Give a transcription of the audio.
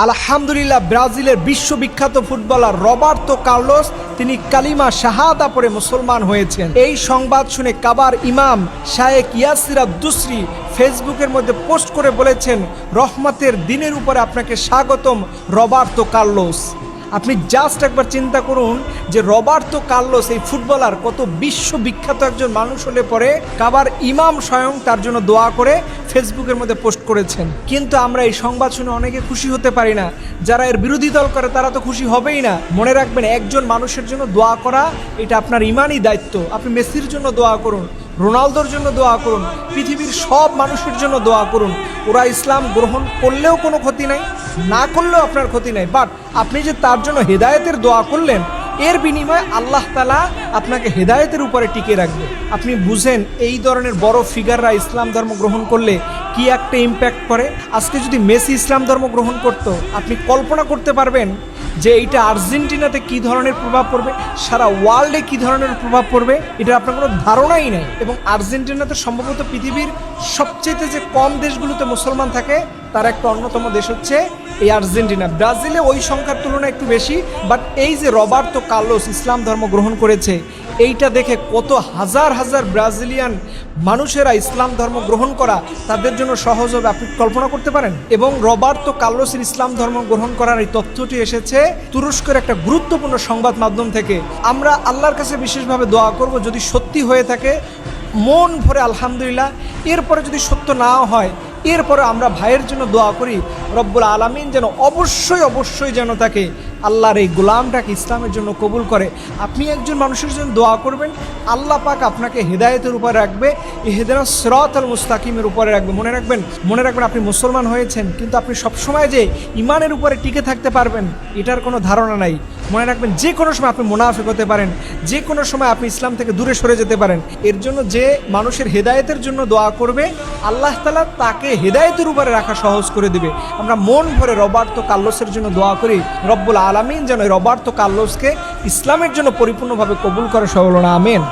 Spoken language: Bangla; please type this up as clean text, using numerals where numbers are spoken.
আলহামদুলিল্লাহ, ব্রাজিলের বিশ্ববিখ্যাত ফুটবলার রবার্তো কার্লোস তিনি কালিমা শাহাদা পড়ে মুসলমান হয়েছেন। এই সংবাদ শুনে কাবার ইমাম শায়েখ ইয়াসির আদ-দুসরি ফেসবুকের মধ্যে পোস্ট করে বলেছেন, রহমতের দিনের উপরে আপনাকে স্বাগতম রবার্তো কার্লোস। আপনি জাস্ট একবার চিন্তা করুন যে রবার্তো কার্লোস এই ফুটবলার কত বিশ্ববিখ্যাত একজন মানুষ হলে পরে কাবার ইমাম স্বয়ং তার জন্য দোয়া করে ফেসবুকের মধ্যে পোস্ট করেছেন। কিন্তু আমরা এই সংবাদ শুনে অনেকে খুশি হতে পারি না। যারা এর বিরোধী দল করে তারা তো খুশি হবেই না। মনে রাখবেন, একজন মানুষের জন্য দোয়া করা এটা আপনার ইমানই দায়িত্ব। আপনি মেসির জন্য দোয়া করুন, রোনালদোর জন্য দোয়া করুন, পৃথিবীর সব মানুষের জন্য দোয়া করুন। ওরা ইসলাম গ্রহণ করলেও কোনো ক্ষতি নাই, না করলেও আপনার ক্ষতি নাই। বাট আপনি যে তার জন্য হেদায়েতের দোয়া করলেন, এর বিনিময়ে আল্লাহ তাআলা আপনাকে হেদায়েতের উপরে টিকে রাখবে। আপনি বুঝেন এই ধরনের বড় ফিগাররা ইসলাম ধর্ম গ্রহণ করলে কি একটা ইম্প্যাক্ট করে। আজকে যদি মেসি ইসলাম ধর্ম গ্রহণ করত, আপনি কল্পনা করতে পারবেন যে এইটা আর্জেন্টিনাতে কি ধরনের প্রভাব পড়বে, সারা ওয়ার্ল্ডে কি ধরনের প্রভাব পড়বে, এটা আপনার কোনো ধারণাই নেই। এবং আর্জেন্টিনাতে সম্ভবত পৃথিবীর সবচেয়ে যে কম দেশগুলোতে মুসলমান থাকে তার একটা অন্যতম দেশ হচ্ছে এই আর্জেন্টিনা। ব্রাজিলে ওই সংখ্যার তুলনায় একটু বেশি। বাট এই যে রবার্তো কার্লোস ইসলাম ধর্ম গ্রহণ করেছে, এইটা দেখে কত হাজার হাজার ব্রাজিলিয়ান মানুষেরা ইসলাম ধর্ম গ্রহণ করা তাদের জন্য সহজ হবে, আপনি কল্পনা করতে পারেন। এবং রবার্তো কার্লোসের ইসলাম ধর্ম গ্রহণ করার এই তথ্যটি এসেছে তুরস্কের একটা গুরুত্বপূর্ণ সংবাদ মাধ্যম থেকে। আমরা আল্লাহর কাছে বিশেষভাবে দোয়া করব, যদি সত্যি হয়ে থাকে মন ভরে আলহামদুলিল্লাহ। এরপরে যদি সত্য নাও হয়, এরপরে আমরা ভাইয়ের জন্য দোয়া করি রব্বুল আলামিন যেন অবশ্যই যেন তাকে আল্লাহর এই গোলামটাকে ইসলামের জন্য কবুল করে। আপনি একজন মানুষের জন্য দোয়া করবেন, আল্লাহ পাক আপনাকে হেদায়েতের উপরে রাখবে, ইহদিনাস সিরাতাল মুস্তাকিমের উপরে রাখবে। মনে রাখবেন আপনি মুসলমান হয়েছেন, কিন্তু আপনি সবসময় যে ইমানের উপরে টিকে থাকতে পারবেন এটার কোনো ধারণা নাই। মনে রাখবেন, যে কোনো সময় আপনি মুনাফিক হতে পারেন, যে কোনো সময় আপনি ইসলাম থেকে দূরে সরে যেতে পারেন। এর জন্য যে মানুষের হেদায়েতের জন্য দোয়া করবে, আল্লাহ তাআলা তাকে হেদায়েতের উপরে রাখা সহজ করে দিবে। আমরা মন ভরে রবার্তো কার্লোসের জন্য দোয়া করি, রব্বুল আলামিন যেন রবার্তো কার্লোসকে ইসলামের জন্য পরিপূর্ণভাবে কবুল করে। সকল আমিন।